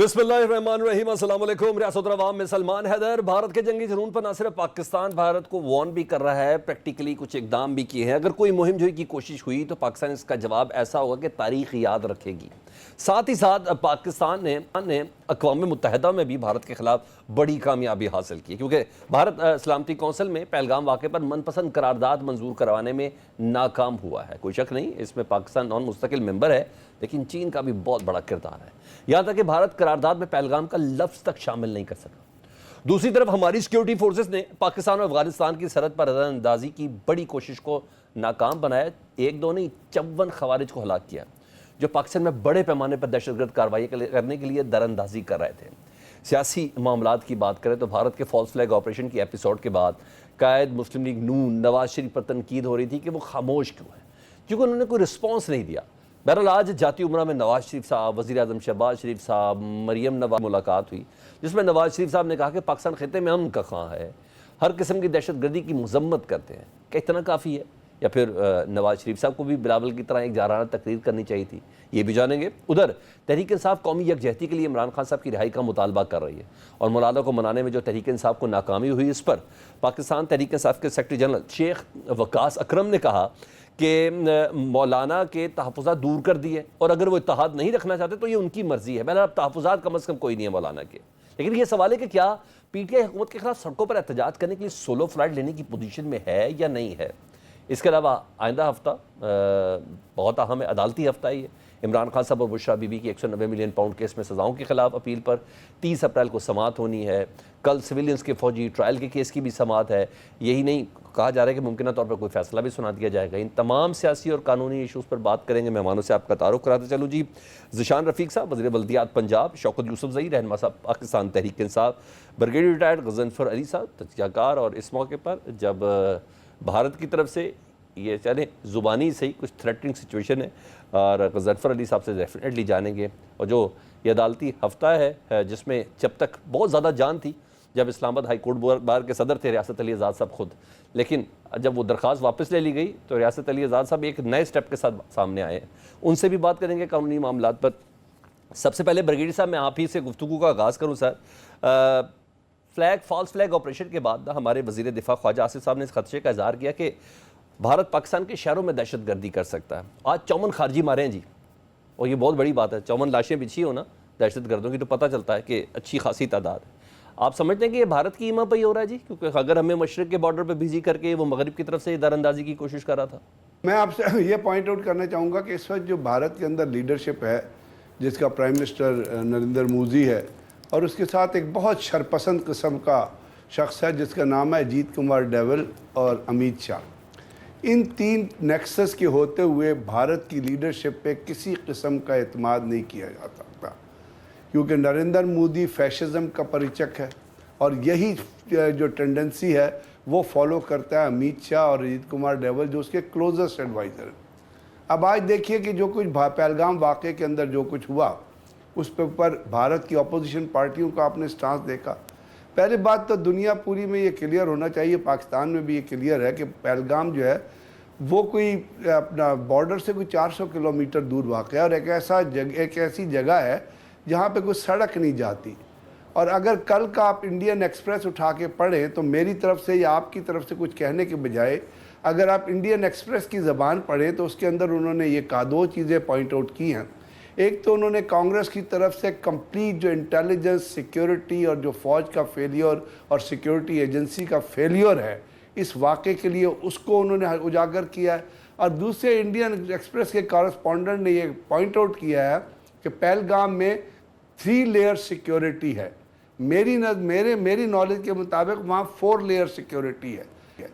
بسم اللہ الرحمن الرحیم، السلام علیکم۔ ریاست العوام میں سلمان حیدر۔ بھارت کے جنگی جنون پر نہ صرف پاکستان بھارت کو وارن بھی کر رہا ہے، پریکٹیکلی کچھ اقدام بھی کیے ہیں۔ اگر کوئی مہم جوئی کی کوشش ہوئی تو پاکستان اس کا جواب ایسا ہوگا کہ تاریخ یاد رکھے گی۔ ساتھ ہی ساتھ پاکستان نے اقوام متحدہ میں بھی بھارت کے خلاف بڑی کامیابی حاصل کی، کیونکہ بھارت سلامتی کونسل میں پہلگام واقعے پر من پسند قرارداد منظور کروانے میں ناکام ہوا ہے۔ کوئی شک نہیں، اس میں پاکستان نان مستقل ممبر ہے، لیکن چین کا بھی بہت بڑا کردار ہے، یہاں تک کہ بھارت قرارداد میں پہلگام کا لفظ تک شامل نہیں کر سکا۔ دوسری طرف ہماری سیکیورٹی فورسز نے پاکستان اور افغانستان کی سرحد پر نظر اندازی کی بڑی کوشش کو ناکام بنایا۔ ایک دو نہیں، 54 خوارج کو ہلاک کیا، جو پاکستان میں بڑے پیمانے پر دہشت گرد کارروائی کرنے کے لیے در اندازی کر رہے تھے۔ سیاسی معاملات کی بات کریں تو بھارت کے فالس فلیگ آپریشن کی ایپیسوڈ کے بعد قائد مسلم لیگ نون نواز شریف پر تنقید ہو رہی تھی کہ وہ خاموش کیوں ہیں، کیونکہ انہوں نے کوئی رسپانس نہیں دیا۔ بہرحال آج جاتی عمرہ میں نواز شریف صاحب، وزیر اعظم شہباز شریف صاحب، مریم نواز ملاقات ہوئی، جس میں نواز شریف صاحب نے کہا کہ پاکستان خطے میں امن کا خواہاں ہے، ہر قسم کی دہشت گردی کی مذمت کرتے ہیں۔ کیا اتنا کافی ہے، یا پھر نواز شریف صاحب کو بھی بلاول کی طرح ایک جارحانہ تقریر کرنی چاہیے تھی؟ یہ بھی جانیں گے۔ ادھر تحریک انصاف قومی یکجہتی کے لیے عمران خان صاحب کی رہائی کا مطالبہ کر رہی ہے، اور ملالہ کو منانے میں جو تحریک انصاف کو ناکامی ہوئی، اس پر پاکستان تحریک انصاف کے سیکرٹری جنرل شیخ وقاص اکرم نے کہا کہ مولانا کے تحفظات دور کر دیے، اور اگر وہ اتحاد نہیں رکھنا چاہتے تو یہ ان کی مرضی ہے۔ بہرحال اب تحفظات کم از کم کوئی نہیں ہے مولانا کے، لیکن یہ سوال ہے کہ کیا پی ٹی آئی حکومت کے خلاف سڑکوں پر احتجاج کرنے کے لیے سولو فلائٹ لینے کی پوزیشن میں ہے یا نہیں ہے؟ اس کے علاوہ آئندہ ہفتہ بہت اہم ہے، عدالتی ہفتہ ہی ہے۔ عمران خان صاحب اور بشرا بی بی کی 190 ملین پاؤنڈ کیس میں سزاؤں کے خلاف اپیل پر 30 اپریل کو سماعت ہونی ہے۔ کل سویلینز کے فوجی ٹرائل کے کیس کی بھی سماعت ہے۔ یہی نہیں، کہا جا رہا ہے کہ ممکنہ طور پر کوئی فیصلہ بھی سنا دیا جائے گا۔ ان تمام سیاسی اور قانونی ایشوز پر بات کریں گے۔ مہمانوں سے آپ کا تعارف کراتے چلوں جی۔ ذیشان رفیق صاحب، وزیر بلدیات پنجاب، شوکت یوسف زئی، رہنما صاحب پاکستان تحریک انصاف، بریگیڈیئر ریٹائرڈ غضنفر علی صاحب، تجزیہ کار، اور اس موقع پر جب بھارت کی طرف سے یہ چلیں زبانی سے ہی کچھ تھریٹنگ سچویشن ہے، اور غضنفر علی صاحب سے ڈیفینیٹلی جانیں گے۔ اور جو یہ عدالتی ہفتہ ہے، جس میں جب تک بہت زیادہ جان تھی جب اسلام آباد ہائی کورٹ بار کے صدر تھے ریاست علی اعزاز صاحب خود، لیکن جب وہ درخواست واپس لے لی گئی تو ریاست علی اعزاز صاحب ایک نئے سٹیپ کے ساتھ سامنے آئے ہیں۔ ان سے بھی بات کریں گے قانونی معاملات پر۔ سب سے پہلے بریگیڈیئر صاحب، میں آپ ہی سے گفتگو کا آغاز کروں سر۔ فالس فلیگ آپریشن کے بعد ہمارے وزیر دفاع خواجہ آصف صاحب نے اس خدشے کا اظہار کیا کہ بھارت پاکستان کے شہروں میں دہشت گردی کر سکتا ہے۔ آج 54 خارجی مارے ہیں جی، اور یہ بہت بڑی بات ہے۔ 54 لاشیں بچھی ہو نا دہشت گردوں کی تو پتہ چلتا ہے کہ اچھی خاصی تعداد ہے۔ آپ سمجھتے ہیں کہ یہ بھارت کی ایما پہ ہی ہو رہا ہے جی؟ کیونکہ اگر ہمیں مشرق کے بارڈر پہ بزی کر کے وہ مغرب کی طرف سے در اندازی کی کوشش کر رہا تھا۔ میں آپ سے یہ پوائنٹ آؤٹ کرنا چاہوں گا کہ اس وقت جو بھارت کے اندر لیڈرشپ ہے، جس کا پرائم منسٹر نریندر مودی ہے، اور اس کے ساتھ ایک بہت شرپسند قسم کا شخص ہے جس کا نام ہے اجیت کمار ڈیول اور امیت شاہ۔ ان تین نیکسس کے ہوتے ہوئے بھارت کی لیڈرشپ پہ کسی قسم کا اعتماد نہیں کیا جا سکتا، کیونکہ نریندر مودی فیشزم کا پریچک ہے، اور یہی جو ٹینڈنسی ہے وہ فالو کرتا ہے امیت شاہ اور اجیت کمار ڈیول، جو اس کے کلوزسٹ ایڈوائزر ہیں۔ اب آج دیکھیے کہ جو کچھ پہلگام واقعے کے اندر جو کچھ ہوا، اس پہ اوپر بھارت کی اپوزیشن پارٹیوں کا آپ نے سٹانس دیکھا۔ پہلی بات تو دنیا پوری میں یہ کلیئر ہونا چاہیے، پاکستان میں بھی یہ کلیئر ہے کہ پہلگام جو ہے وہ کوئی اپنا بارڈر سے کوئی 400 کلومیٹر دور واقع ہے، اور ایک ایسی جگہ ہے جہاں پہ کوئی سڑک نہیں جاتی۔ اور اگر کل کا آپ انڈین ایکسپریس اٹھا کے پڑھیں تو میری طرف سے یا آپ کی طرف سے کچھ کہنے کے بجائے اگر آپ انڈین ایکسپریس کی زبان پڑھیں تو اس کے اندر انہوں نے یہ دو چیزیں پوائنٹ آؤٹ کی ہیں۔ ایک تو انہوں نے کانگریس کی طرف سے کمپلیٹ جو انٹیلیجنس، سیکیورٹی اور جو فوج کا فیلیور اور سیکیورٹی ایجنسی کا فیلیور ہے اس واقعے کے لیے، اس کو انہوں نے اجاگر کیا ہے۔ اور دوسرے انڈین ایکسپریس کے کارسپونڈنٹ نے یہ پوائنٹ آؤٹ کیا ہے کہ پہلگام میں 3 لیئر سیکیورٹی ہے۔ میری نالج کے مطابق وہاں 4 لیئر سیکیورٹی ہے۔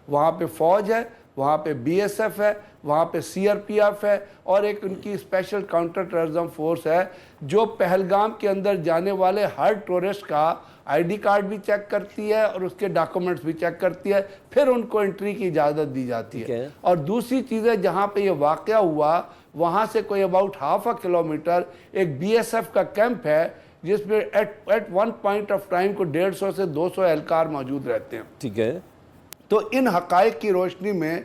وہاں پہ فوج ہے، وہاں پہ بی ایس ایف ہے، وہاں پہ سی آر پی ایف ہے، اور ایک ان کی اسپیشل کاؤنٹر ٹیررزم فورس ہے جو پہلگام کے اندر جانے والے ہر ٹورسٹ کا آئی ڈی کارڈ بھی چیک کرتی ہے اور اس کے ڈاکومنٹس بھی چیک کرتی ہے، پھر ان کو انٹری کی اجازت دی جاتی ہے۔ اور دوسری چیز ہے، جہاں پہ یہ واقعہ ہوا وہاں سے کوئی اباؤٹ ½ کلومیٹر ایک بی ایس ایف کا کیمپ ہے، جس میں at one point of time کو 150 سے 200 اہلکار موجود رہتے ہیں۔ ٹھیک ہے، تو ان حقائق کی روشنی میں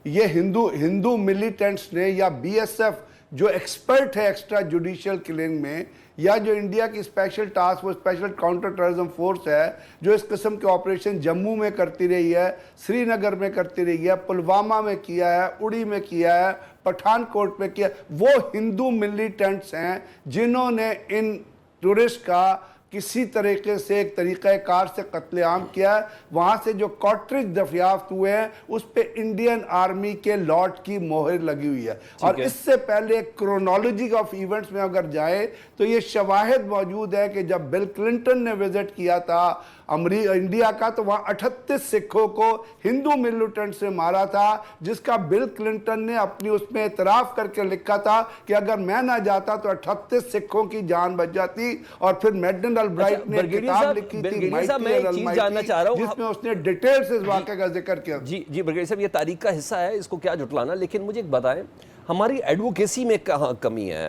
یہ ہندو ملیٹنٹس نے یا بی ایس ایف جو ایکسپرٹ ہے ایکسٹرا جوڈیشل کلنگ میں، یا جو انڈیا کی special task force, special counter terrorism force ہے جو اس قسم کے آپریشن جموں میں کرتی رہی ہے، سری نگر میں کرتی رہی ہے، پلوامہ میں کیا ہے، اڑی میں کیا ہے، پٹھان کوٹ میں کیا، وہ ہندو ملیٹنٹس ہیں جنہوں نے ان ٹورسٹ کا کسی طریقے سے ایک طریقہ کار سے قتل عام کیا ہے۔ وہاں سے جو کارٹریج دریافت ہوئے ہیں اس پہ انڈین آرمی کے لاٹ کی مہر لگی ہوئی ہے، اور اس سے پہلے کرونالوجی آف ایونٹس میں اگر جائے تو یہ شواہد موجود ہے کہ جب بل کلنٹن نے وزٹ کیا تھا انڈیا کا تو وہاں 38 سکھوں کو ہندو ملیٹنٹ سے مارا تھا، جس کا بل کلنٹن نے اپنی اس میں اعتراف کر کے لکھا تھا کہ اگر میں نہ جاتا تو 38 سکھوں کی جان بچ جاتی۔ اور پھر میڈن البرائٹ نے کتاب لکھی تھی جس میں اس نے ڈیٹیل سے اس واقعے کا ذکر کیا۔ جی برگیڈیئر صاحب، یہ تاریخ کا حصہ ہے، اس کو کیا جھٹلانا، لیکن مجھے ایک بتائیں ہماری ایڈوکیسی میں کہاں کمی ہے؟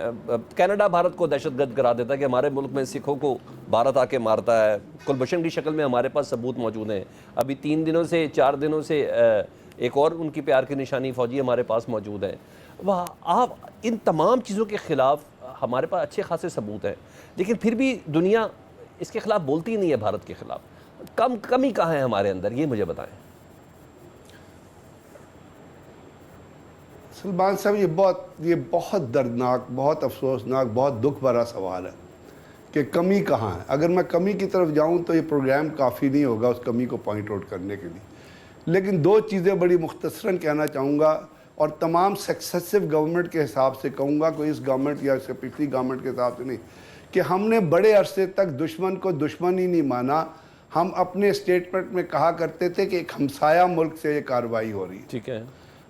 کینیڈا بھارت کو دہشت گرد کرا دیتا ہے کہ ہمارے ملک میں سکھوں کو بھارت آ کے مارتا ہے، کلبھشن کی شکل میں ہمارے پاس ثبوت موجود ہیں، ابھی 4 دنوں سے ایک اور ان کی پیار کی نشانی فوجی ہمارے پاس موجود ہے۔ آپ ان تمام چیزوں کے خلاف ہمارے پاس اچھے خاصے ثبوت ہیں، لیکن پھر بھی دنیا اس کے خلاف بولتی نہیں ہے، بھارت کے خلاف کمی کہاں ہے ہمارے اندر، یہ مجھے بتائیں۔ سلمان صاحب یہ بہت دردناک، بہت افسوسناک، بہت دکھ بھرا سوال ہے کہ کمی کہاں ہے۔ اگر میں کمی کی طرف جاؤں تو یہ پروگرام کافی نہیں ہوگا اس کمی کو پوائنٹ آؤٹ کرنے کے لیے، لیکن 2 چیزیں بڑی مختصراً کہنا چاہوں گا، اور تمام سکسیسو گورنمنٹ کے حساب سے کہوں گا، کوئی اس گورنمنٹ یا اس سے پچھلی گورنمنٹ کے حساب سے نہیں، کہ ہم نے بڑے عرصے تک دشمن کو دشمن ہی نہیں مانا۔ ہم اپنے اسٹیٹمنٹ میں کہا کرتے تھے کہ ایک ہمسایہ ملک سے یہ کارروائی ہو رہی ہے۔ ٹھیک ہے،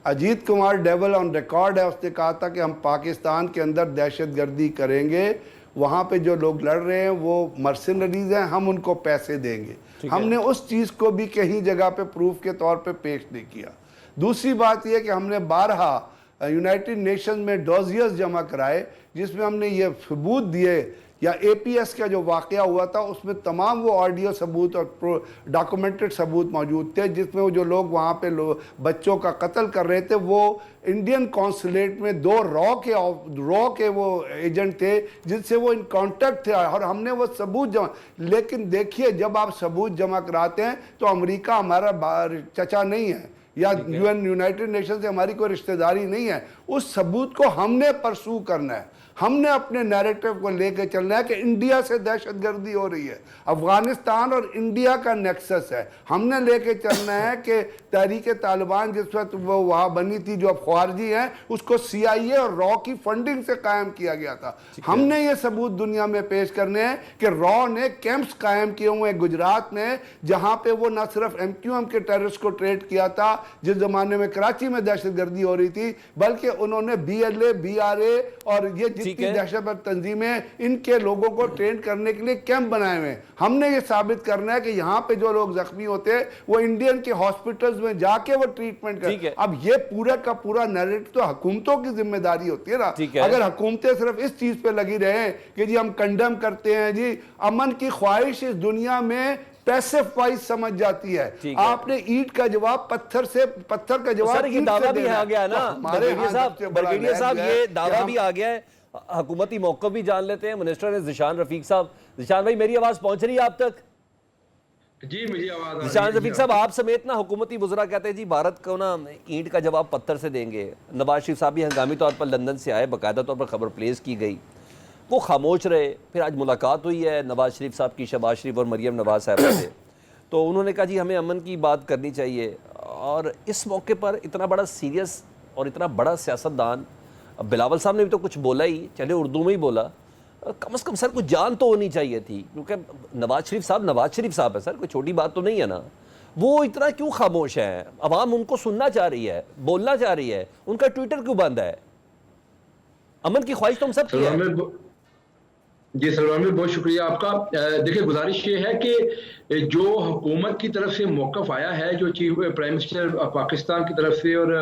اجیت کمار ڈیول آن ریکارڈ ہے، اس نے کہا تھا کہ ہم پاکستان کے اندر دہشت گردی کریں گے، وہاں پہ جو لوگ لڑ رہے ہیں وہ مرسنریز ہیں، ہم ان کو پیسے دیں گے۔ ہم نے اس چیز کو بھی کہیں جگہ پہ پروف کے طور پہ پیش نہیں کیا۔ دوسری بات یہ کہ ہم نے بارہا یونائٹڈ نیشن میں ڈوزیئرز جمع کرائے جس میں ہم نے یہ ثبوت دیے، یا اے پی ایس کا جو واقعہ ہوا تھا اس میں تمام وہ آڈیو ثبوت اور ڈاکومنٹڈ ثبوت موجود تھے، جس میں وہ جو لوگ وہاں پہ بچوں کا قتل کر رہے تھے وہ انڈین کونسولیٹ میں 2 را کے وہ ایجنٹ تھے جن سے وہ ان کانٹیکٹ تھے، اور ہم نے وہ ثبوت جمع۔ لیکن دیکھیے جب آپ ثبوت جمع کراتے ہیں تو امریکہ ہمارا چچا نہیں ہے، یا یونائٹڈ نیشن سے ہماری کوئی رشتہ داری نہیں ہے، اس ثبوت کو ہم نے پرسو کرنا ہے، ہم نے اپنے نیریٹو کو لے کے چلنا ہے کہ انڈیا سے دہشت گردی ہو رہی ہے، افغانستان اور انڈیا کا نیکسس ہے۔ ہم نے لے کے چلنا ہے کہ تحریک طالبان جس وقت وہ وہاں بنی تھی جو اب خارجی ہیں، اس کو سی آئی اے اور را کی فنڈنگ سے قائم کیا گیا تھا۔ ہم نے یہ ثبوت دنیا میں پیش کرنے ہیں کہ را نے کیمپس قائم کیے ہوئے گجرات میں، جہاں پہ وہ نہ صرف ایم کیو ایم کے ٹیررسٹ کو ٹریڈ کیا تھا جس زمانے میں کراچی میں دہشت گردی ہو رہی تھی، بلکہ انہوں نے B L A, B R A اور یہ جتنی دہشت گرد تنظیمیں ان کے لوگوں کو ٹرین کرنے کے لیے کیمپ بنائے ہوئے ہیں۔ ہم نے یہ ثابت کرنا ہے کہ یہاں پہ جو لوگ زخمی ہوتے ہیں وہ انڈین کے ہاسپٹلز میں جا کے وہ ٹریٹمنٹ کریں۔ اب یہ پورا کا پورا نیریٹو تو حکومتوں کی ذمہ داری ہوتی ہے نا۔ اگر حکومتیں صرف اس چیز پہ لگی رہیں کہ جی ہم کنڈم کرتے ہیں، جی امن کی خواہش اس دنیا میں پیسف وائز سمجھ جاتی ہے، آپ نے اینٹ کا جواب پتھر کا جواب سر یہ دعویٰ بھی آ گیا نا برگیڈیئر صاحب، یہ دعویٰ بھی آ گیا ہے، حکومتی موقف بھی جان لیتے ہیں۔ منسٹر ہے ذیشان رفیق صاحب، ذیشان بھائی میری آواز پہنچ رہی ہے آپ تک؟ جی مجھے آواز ذیشان رفیق صاحب آپ سمیت نا حکومتی وزراء کہتے ہیں جی بھارت کو نا اینٹ کا جواب پتھر سے دیں گے۔ نواز شریف صاحب بھی ہنگامی طور پر لندن سے آئے، باقاعدہ طور پر خبر پلیس کی گئی، وہ خاموش رہے۔ پھر آج ملاقات ہوئی ہے نواز شریف صاحب کی شہباز شریف اور مریم نواز صاحبہ سے، تو انہوں نے کہا جی ہمیں امن کی بات کرنی چاہیے، اور اس موقع پر اتنا بڑا سیریس اور اتنا بڑا سیاستدان، بلاول صاحب نے بھی تو کچھ بولا ہی، چلے اردو میں ہی بولا، کم از کم سر کچھ جان تو ہونی چاہیے تھی، کیونکہ نواز شریف صاحب ہے سر، کوئی چھوٹی بات تو نہیں ہے نا۔ وہ اتنا کیوں خاموش ہیں؟ عوام ان کو سننا چاہ رہی ہے، بولنا چاہ رہی ہے، ان کا ٹویٹر کیوں بند ہے؟ امن کی خواہش تو ہم سب کی ہے۔ جی سلمان بھائی بہت شکریہ آپ کا۔ دیکھیں گزارش یہ ہے کہ جو حکومت کی طرف سے موقف آیا ہے، جو چیف پرائم منسٹر پاکستان کی طرف سے اور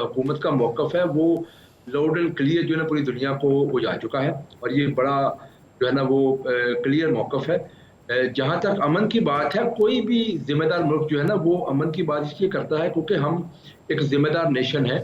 حکومت کا موقف ہے، وہ لاؤڈ اینڈ کلیئر جو ہے نا پوری دنیا کو وہ جا چکا ہے، اور یہ بڑا جو ہے نا وہ کلیئر موقف ہے۔ جہاں تک امن کی بات ہے، کوئی بھی ذمہ دار ملک جو ہے نا وہ امن کی بات اس لیے کرتا ہے کیونکہ ہم ایک ذمہ دار نیشن ہے،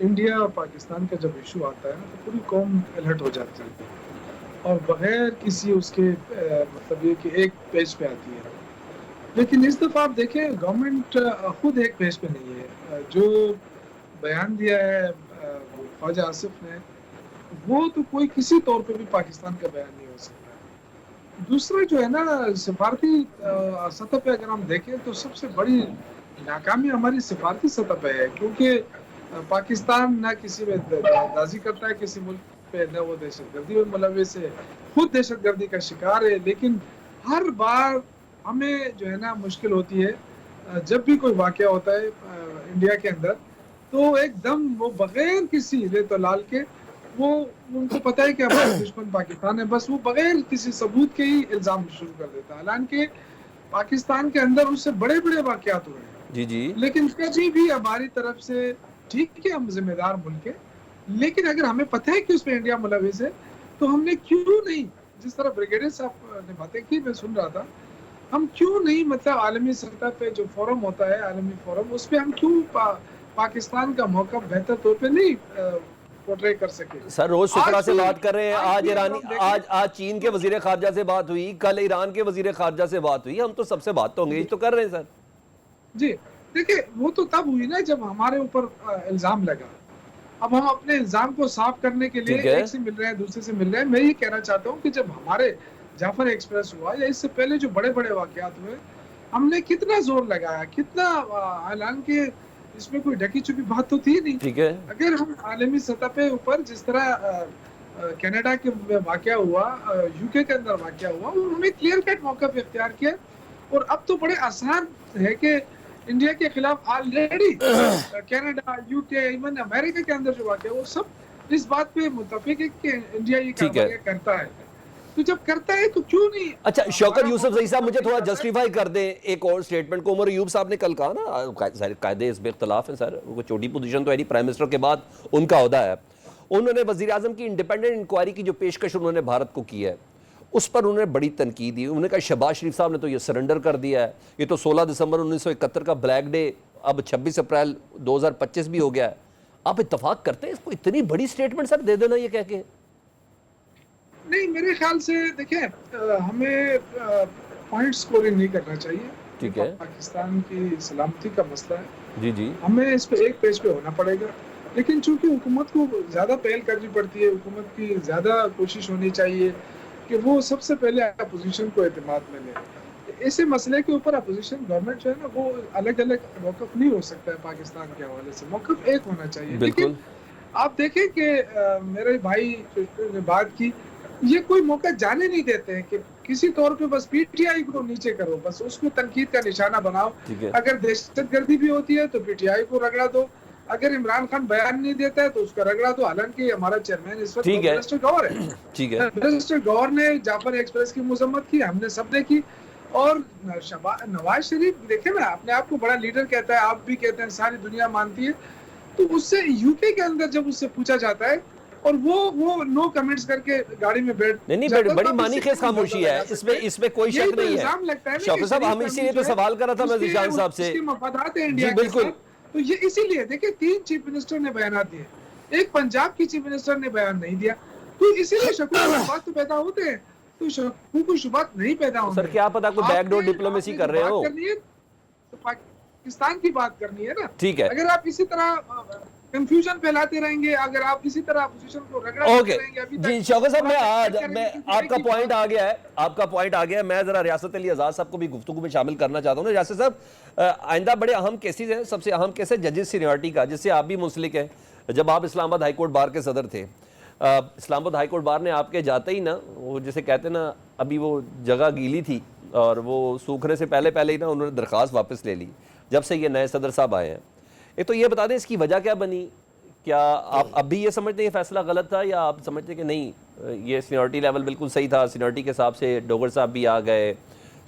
انڈیا اور پاکستان کا جب ایشو آتا ہے نا تو پوری قوم الرٹ ہو جاتی ہے اور بغیر کسی اس کے مطلب یہ کہ ایک پیج پہ آتی ہے. لیکن اس دفعہ آپ دیکھیں گورنمنٹ خود ایک پیج پہ نہیں ہے. جو بیان دیا ہے خواجہ آصف نے وہ تو کوئی کسی طور پہ بھی پاکستان کا بیان نہیں ہو سکتا. دوسرا جو ہے نا سفارتی سطح پہ اگر ہم دیکھیں تو سب سے بڑی ناکامی ہماری سفارتی سطح پہ ہے, کیونکہ پاکستان نہ کسی میں دازی کرتا ہے کسی ملک پہ, نہ وہ دہشت گردی میں ملوث ہے, خود دہشت گردی کا شکار ہے. لیکن ہر بار ہمیں جو ہے نا مشکل ہوتی ہے جب بھی کوئی واقعہ ہوتا ہے انڈیا کے اندر, تو ایک دم وہ بغیر کسی ریت و لال کے وہ ان کو پتہ ہے کہ ہمارا دشمن پاکستان ہے, بس وہ بغیر کسی ثبوت کے ہی الزام شروع کر دیتا ہے. حالانکہ پاکستان کے اندر اس سے بڑے بڑے واقعات ہوئے ہیں جی جی, لیکن کبھی بھی ہماری طرف سے ٹھیک ہے ہم ذمہ دار ملک ہے, لیکن اگر ہمیں پتہ ہے کہ اس میں انڈیا ملوث ہے تو ہم نے کیوں نہیں, جس طرح بریگیڈیئر صاحب نے باتیں کی میں سن رہا تھا, ہم کیوں نہیں مطلب عالمی سطح پہ جو فورم ہوتا ہے عالمی فورم اس پہ ہم کیوں پاکستان کا موقف بہتر طور پہ نہیں پورٹرے کر سکے. سر روز شکرا سے بات کر رہے ہیں, آج چین کے وزیر خارجہ سے بات ہوئی, کل ایران کے وزیر خارجہ سے بات ہوئی, ہم تو سب سے بات تو انگیج تو کر رہے ہیں سر. جی دیکھیں وہ تو تب ہوئی نا جب ہمارے اوپر الزام لگا. اب ہم اپنے الزام کو صاف کرنے کے لیے ایک سے مل رہے ہیں دوسرے سے مل رہے ہیں. میں یہ کہنا چاہتا ہوں کہ جب ہمارے جعفر ایکسپریس ہوا یا اس سے پہلے جو بڑے بڑے واقعات ہوئے ہم نے کتنا زور لگایا, کتنا, حالانکہ اس میں کوئی ڈھکی چھپی بات تو تھی نہیں. ٹھیک ہے, اگر ہم عالمی سطح پہ اوپر جس طرح کینیڈا کے واقعہ ہوا, یو کے اندر واقعہ ہوا, انہوں نے کلیئر کٹ موقف اختیار کیا. اور اب تو بڑے آسان ہے کہ انڈیا کے خلاف آلریڈی کینیڈا, یو کے, ایون امریکہ کے اندر جو واقع ہے وہ سب اس بات پہ متفق ہے کہ انڈیا یہ کارروائی کرتا ہے. تو جب کرتا ہے تو کیوں نہیں. اچھا شوکت یوسف زئی صاحب مجھے تھوڑا جسٹیفائی کر دیں ایک اور سٹیٹمنٹ کو. عمر ایوب صاحب نے کل کہا نا, قاعدے اس میں اختلاف ہیں سر, وہ چھوٹی پوزیشن تو ہے نہیں, پرائم منسٹر کے بعد ان کا عہدہ ہے. انہوں نے وزیر اعظم کی انڈیپینڈنٹ انکوائری کی جو پیشکش انہوں نے بھارت کو کی ہے اس پر انہوں نے بڑی تنقید دی. انہوں نے کہا شہباز شریف صاحب نے تو یہ سرنڈر کر دیا ہے, یہ تو 16 دسمبر 1971 کا بلیک ڈے اب 26 اپریل 2025 بھی ہو گیا ہے. آپ اتفاق کرتے ہیں اس کو اتنی بڑی سٹیٹمنٹ سر دے دینا یہ کہہ کے؟ نہیں میرے خیال سے دیکھیں ہمیں پوائنٹ سکورنگ نہیں کرنا چاہیے. ٹھیک ہے, پاکستان کی سلامتی کا مسئلہ ہے, جی جی, ہمیں اس پہ ایک پیج پہ ہونا پڑے گا. لیکن چونکہ حکومت کو زیادہ پہل کرنی پڑتی ہے, حکومت کی زیادہ کوشش ہونی چاہیے کہ وہ سب سے پہلے اپوزیشن کو اعتماد میں لے. ایسے مسئلے کے اوپر اپوزیشن گورنمنٹ جو ہے نا وہ الگ الگ موقف نہیں ہو سکتا ہے پاکستان کے حوالے سے, موقف ایک ہونا چاہیے. لیکن آپ دیکھیں کہ میرے بھائی نے بات کی, یہ کوئی موقع جانے نہیں دیتے ہیں کہ کسی طور پہ بس پی ٹی آئی کو نیچے کرو, بس اس کو تنقید کا نشانہ بناؤ. اگر دہشت گردی بھی ہوتی ہے تو پی ٹی آئی کو رگڑا دو, اگر عمران خان بیان نہیں دیتا ہے تو اس کا رگڑا دو. حالانکہ ہمارا چیئرمین اس وقت منسٹر گور ہے, منسٹر گور نے جعفر ایکسپریس کی مذمت کی, ہم نے سب دیکھی. اور نواز شریف دیکھیں نا اپنے آپ کو بڑا لیڈر کہتا ہے, آپ بھی کہتے ہیں, ساری دنیا مانتی ہے. تو اس سے یو کے اندر جب اس سے پوچھا جاتا ہے اور وہ نو کمنٹس کر کے گاڑی میں بیٹھ نہیں بڑی معنی خیز خاموشی ہے اس میں کوئی شک نہیں ہے. شوکت صاحب ہم اسی لیے تو سوال کر رہا تھا میں ذیشان صاحب سے. مفادات ہیں انڈیا کے ساتھ, تو یہ اسی لیے دیکھیں 3 چیف منسٹر نے بیانات دیے, ایک پنجاب کی چیف منسٹر نے بیان نہیں دیا, تو اسی لیے شکوک و شبہات تو پیدا ہوتے ہیں. تو شکوک و شبہات نہیں پیدا ہوں سر کیا پتا کوئی بیک ڈور ڈپلومیسی کر رہے ہو, پاکستان کی بات کرنی ہے نا. ٹھیک ہے, اگر آپ اسی طرح کنفیوژن پھیلاتے رہیں گے, اگر آپ اسی طرح اپوزیشن کو رگڑتے رہیں گے. ابھی جی شوکت صاحب میں آپ کا پوائنٹ آ گیا ہے, میں ذرا ریاست علی اعزاز صاحب کو بھی گفتگو میں شامل کرنا چاہتا ہوں. ریاست صاحب آئندہ بڑے اہم کیسز ہیں, سب سے اہم کیس ہے ججز سینیورٹی کا, جس سے آپ بھی منسلک ہیں. جب آپ اسلام آباد ہائی کورٹ بار کے صدر تھے, اسلام آباد ہائی کورٹ بار نے آپ کے جاتے ہی نا, وہ جسے کہتے ہیں نا, ابھی وہ جگہ گیلی تھی اور وہ سوکھنے سے پہلے ہی نا انہوں نے درخواست واپس لے لی جب سے یہ نئے صدر صاحب آئے ہیں. ایک تو یہ بتا دیں اس کی وجہ کیا بنی, کیا آپ اب بھی یہ سمجھتے ہیں یہ فیصلہ غلط تھا, یا آپ سمجھتے ہیں کہ نہیں یہ سینیورٹی لیول بالکل صحیح تھا, سینیورٹی کے حساب سے ڈوگر صاحب بھی آ گئے,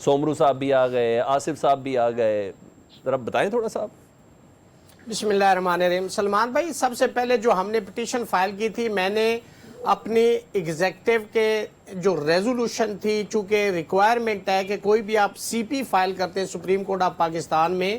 سومرو صاحب بھی آ گئے, آصف صاحب بھی آ گئے, ذرا بتائیں تھوڑا صاحب. بسم اللہ الرحمن الرحیم. سلمان بھائی سب سے پہلے جو ہم نے پٹیشن فائل کی تھی, میں نے اپنی ایگزیکٹو کے جو ریزولوشن تھی, چونکہ ریکوائرمنٹ ہے کہ کوئی بھی آپ سی پی فائل کرتے ہیں سپریم کورٹ آف پاکستان میں,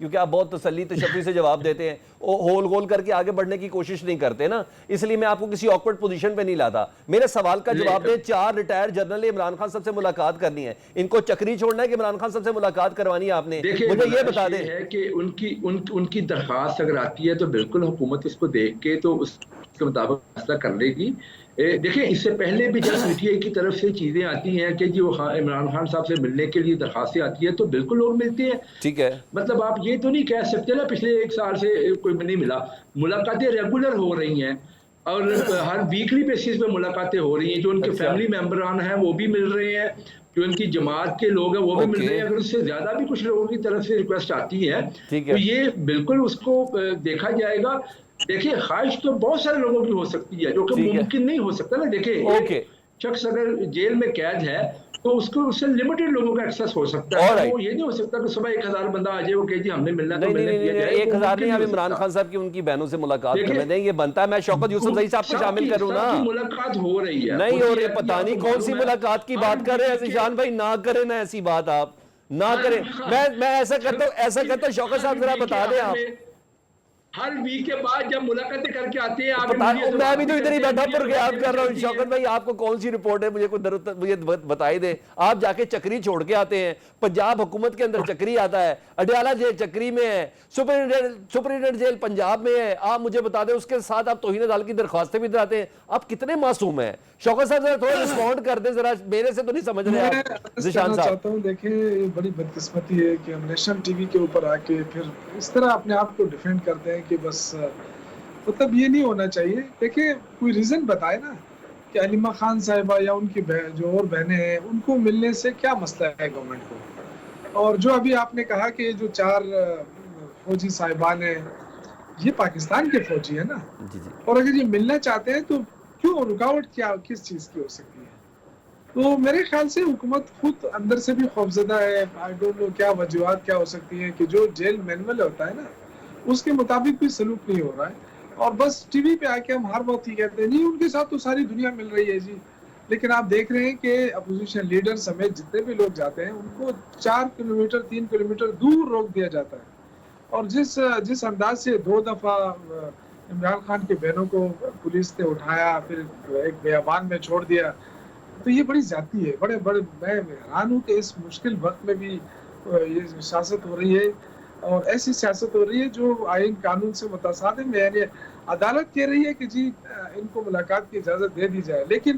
کیونکہ آپ بہت تسلی تشفی سے جواب دیتے ہیں, ہول گول کر کے آگے بڑھنے کی کوشش نہیں کرتے نا, اس لیے میں آپ کو کسی آکورڈ پوزیشن پہ نہیں لاتا. میرے سوال کا جواب دیں, 4 ریٹائر جنرل عمران خان صاحب سے ملاقات کرنی ہے, ان کو چکری چھوڑنا ہے کہ عمران خان صاحب سے ملاقات کروانی ہے آپ نے, مجھے یہ بتا دیں. ہے کہ ان کی درخواست اگر آتی ہے تو بالکل حکومت اس کو دیکھ کے تو اس کے مطابق فیصلہ کر لے گی. دیکھیں اس سے پہلے بھی جب پی ٹی آئی کی طرف سے چیزیں آتی ہیں کہ جی وہ عمران خان صاحب سے ملنے کے لیے درخواستیں آتی ہیں تو بالکل لوگ ملتے ہیں. ٹھیک ہے, مطلب آپ یہ تو نہیں کہہ سکتے نا پچھلے 1 سال سے کوئی نہیں ملا. ملاقاتیں ریگولر ہو رہی ہیں اور ہر ویکلی بیسس پہ ملاقاتیں ہو رہی ہیں. جو ان کے فیملی ممبران ہیں وہ بھی مل رہے ہیں, جو ان کی جماعت کے لوگ ہیں وہ بھی مل رہے ہیں. اگر اس سے زیادہ بھی کچھ لوگوں کی طرف سے ریکویسٹ آتی ہے تو یہ بالکل اس کو دیکھا جائے گا. دیکھیں خواہش تو بہت سارے لوگوں کی ہو سکتی ہے جو کہ ممکن نہیں ہو سکتا نا. دیکھیں ایک شخص اگر جیل میں قید ہے تو اس کو اس سے لمیٹڈ لوگوں کا ایکسس ہو سکتا ہے. وہ یہ نہیں ہو سکتا کہ صبح 1000 بندہ آ جائے وہ کہ جی ہم نے ملنا تو ملنے دیا جائے. 1000 نہیں, آپ عمران خان صاحب کی ان کی بہنوں سے ملاقات کر لیں, یہ بنتا ہے. میں شوکت یوسف زئی صاحب کو شامل کروں نا, ملاقات ہو رہی ہے نہیں ہو رہی, پتہ نہیں کون سی ملاقات کی بات کر رہے ہیں. ذیشان بھائی نہ کریں نا ایسی بات, آپ نہ کریں. میں ایسا کرتا ہوں شوکت صاحب ذرا بتا دیں آپ. ہر ویک کے بعد جب ملاقاتیں کر کے آتے ہیں میں بھی تو ادھر ہی بیٹھا پر یاد کر رہا ہوں. شوکت بھائی آپ کو کون سی رپورٹ ہے مجھے بتائی دیں. آپ جا کے چکری چھوڑ کے آتے ہیں, پنجاب حکومت کے اندر چکری آتا ہے, اڈیالہ جیل چکری میں ہے, سپرنٹینڈنٹ جیل پنجاب میں ہے. آپ مجھے بتا دیں اس کے ساتھ آپ توہین عدالت کی درخواستیں بھی دلاتے ہیں. آپ کتنے معصوم ہیں شوکت صاحب؟ ذرا تھوڑا رسپونڈ کر دیں, ذرا میرے سے تو نہیں سمجھ رہے آپ ذیشان صاحب. چاہتا ہوں دیکھیں یہ بڑی بدقسمتی ہے کہ ہم نیشنل ٹی وی کے اوپر آ کے پھر اس طرح اپنے آپ کو ڈیفینڈ کرتے ہیں کہ بس مطلب یہ نہیں ہونا چاہیے. دیکھیں کوئی ریزن بتائے نا کہ علیمہ خان صاحبہ یا ان کی جو اور بہنیں ہیں ان کو ملنے سے کیا مسئلہ ہے گورنمنٹ کو. اور جو ابھی آپ نے کہا کہ جو 4 فوجی صاحبان ہیں یہ پاکستان کے فوجی ہیں نا, اور اگر یہ ملنا چاہتے ہیں تو کیوں رکاوٹ کیا کس چیز کی ہو سکتی ہے؟ تو میرے خیال سے حکومت خود اندر سے بھی خوفزدہ ہے. آئی ڈونٹ نو کیا وجوہات کیا ہو سکتی ہیں کہ جو جیل مینول ہوتا ہے نا اس کے مطابق بھی سلوک نہیں ہو رہا ہے, اور بس ٹی وی پہ آ کے ہم ہر وقت ہی کہتے ہیں نہیں ان کے ساتھ تو ساری دنیا مل رہی ہے جی. لیکن آپ دیکھ رہے ہیں کہ اپوزیشن لیڈر سمیت جتنے بھی لوگ جاتے ہیں ان کو 4 کلومیٹر 3 کلومیٹر دور روک دیا جاتا ہے. اور جس انداز سے 2 دفعہ عمران خان کے بہنوں کو پولیس نے اٹھایا پھر ایک بیابان میں چھوڑ دیا, تو یہ بڑی زیادتی ہے. بڑے میں حیران ہوں کہ اس مشکل وقت میں بھی یہ سیاست ہو رہی ہے, اور ایسی سیاست ہو رہی ہے جو آئین قانون سے متصادم ہے. یعنی عدالت کہہ رہی ہے کہ جی ان کو ملاقات کی اجازت دے دی جائے, لیکن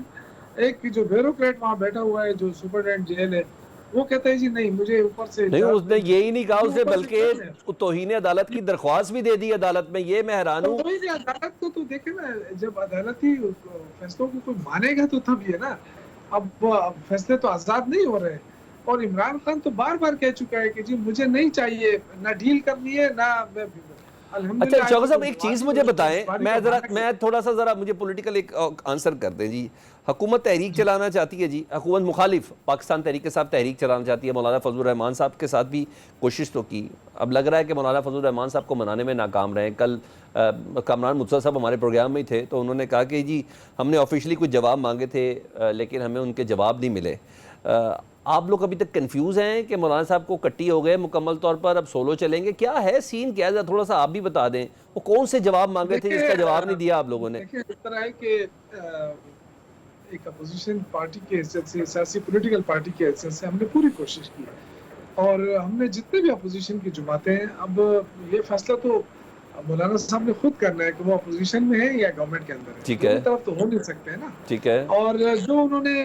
ایک جو بیوروکریٹ وہاں بیٹھا ہوا ہے جو سپرنٹینڈنٹ جیل ہے وہ کہتا ہے جی نہیں مجھے اوپر سے نہیں. اس نے یہی نہیں کہا, اسے بلکہ توہین عدالت کی درخواست بھی دے دی عدالت میں. یہ میں حیران ہوں. عدالت کو تو دیکھیں نا, جب عدالتی فیصلوں کو کوئی مانے گا تو تب یہ نا, اب فیصلے تو آزاد نہیں ہو رہے. اور عمران خان تو بار بار کہہ چکا ہے کہ جی مجھے نہیں چاہیے نہ ڈیل کرنی ہے نہ. اچھا شوکت صاحب ایک چیز مجھے بتائیں, میں تھوڑا سا ذرا مجھے پولیٹیکل ایک آنسر کر دیں جی. حکومت تحریک چلانا چاہتی ہے جی, حکومت مخالف پاکستان تحریک کے ساتھ تحریک چلانا چاہتی ہے. مولانا فضل الرحمان صاحب کے ساتھ بھی کوشش تو کی, اب لگ رہا ہے کہ مولانا فضل الرحمان صاحب کو منانے میں ناکام رہے. کل کامران مدثر صاحب ہمارے پروگرام میں ہی تھے تو انہوں نے کہا کہ جی ہم نے آفیشلی کچھ جواب مانگے تھے لیکن ہمیں ان کے جواب نہیں ملے. آپ لوگ ابھی تک کنفیوز ہیں کہ مولانا صاحب کو کٹی ہو گئے مکمل طور پر, اب سولو چلیں گے, کیا ہے سین, کیا ہے تھوڑا سا آپ بھی بتا دیں. وہ کون سے جواب مانگے تھے جس کا جواب نہیں دیا آپ لوگوں نے؟ اس طرح ہے کہ ایک اپوزیشن پارٹی کی حیثیت سے, سیاسی پولیٹیکل پارٹی کی حیثیت سے ہم نے پوری کوشش کی, اور ہم نے جتنے بھی اپوزیشن کی جماعتیں ہیں, اب یہ فیصلہ تو مولانا صاحب نے خود کرنا ہے کہ وہ اپوزیشن میں ہے یا گورنمنٹ کے اندر ہے. ٹھیک ہے, طرف تو ہو نہیں سکتے ہیں نا. ٹھیک ہے. اور جو انہوں نے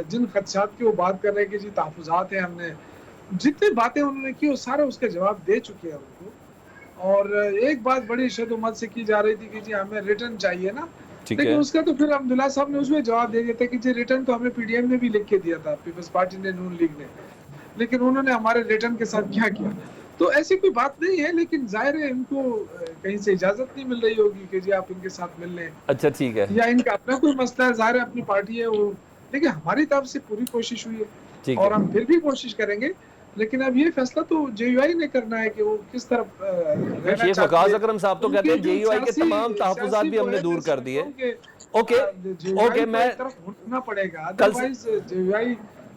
جن خدشات کی وہ بات کر رہے ہیں کہ جی تحفظات ہیں, ہم نے جتنی باتیں انہوں نے کی وہ سارے اس کے جواب دے چکے ہیں ان کو. اور ایک بات بڑی شد و مت سے کی جا رہی تھی کہ جی ہمیں ریٹرن چاہیے نا, لیکن اس کا تو پھر عبداللہ صاحب نے اس میں جواب دے دیا تھا کہ جی ریٹرن تو ہمیں پی ڈی ایم نے بھی لکھ کے دیا تھا, پیپلز پارٹی نے, نون لیگ نے, لیکن انہوں نے ہمارے ریٹرن کے ساتھ کیا کیا. تو ایسی کوئی بات نہیں ہے, لیکن ظاہر ہے ان کو کہیں سے اجازت نہیں مل رہی ہوگی کہ جی آپ ان کے ساتھ مل لیں. اچھا ٹھیک ہے, یا ان کا اپنا کوئی مسئلہ ہے, ظاہر ہے اپنی پارٹی ہے وہ, لیکن ہماری طرف سے پوری کوشش ہوئی ہے اور ہم پھر بھی کوشش کریں گے. لیکن اب یہ فیصلہ تو جے یو آئی نے کرنا ہے کہ وہ کس طرف شیخ وقاص اکرم صاحب تو کہتے ہیں جے یو آئی کے تمام تحفظات بھی ہم نے دور کر دیے. اوکے میں طرف گھٹنا پڑے گا, ادروائز جے یو آئی